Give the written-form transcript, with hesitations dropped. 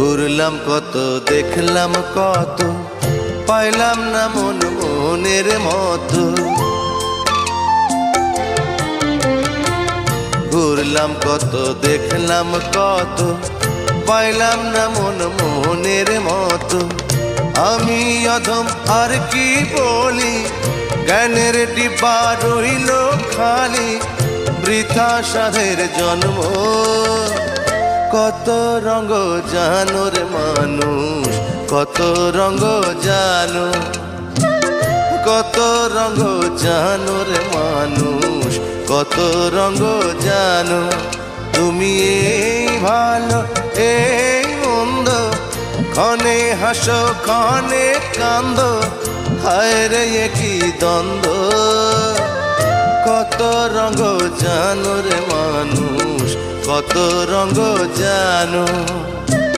ঘুরলাম কত, দেখলাম কত, পাইলাম না মন মনের মতো। ঘুরলাম কত, দেখলাম কত, পাইলাম না মন মনের মতো। আমি অধম আর কি বলি, জ্ঞানের ডিব্বা রইল খালি, বৃথা সাধের জন্ম। কত রঙ জানো রে মানুষ, কত রঙ জানো, কত রঙ জানো রে মানুষ, কত রঙ জানো। তুমি এই ভালো এই মন্দ, ক্ষণে হাসো ক্ষণে কান্দো, হায় রে কি দ্বন্দ্ব। কত রঙ জানো রে মানুষ, কত রঙ জানো।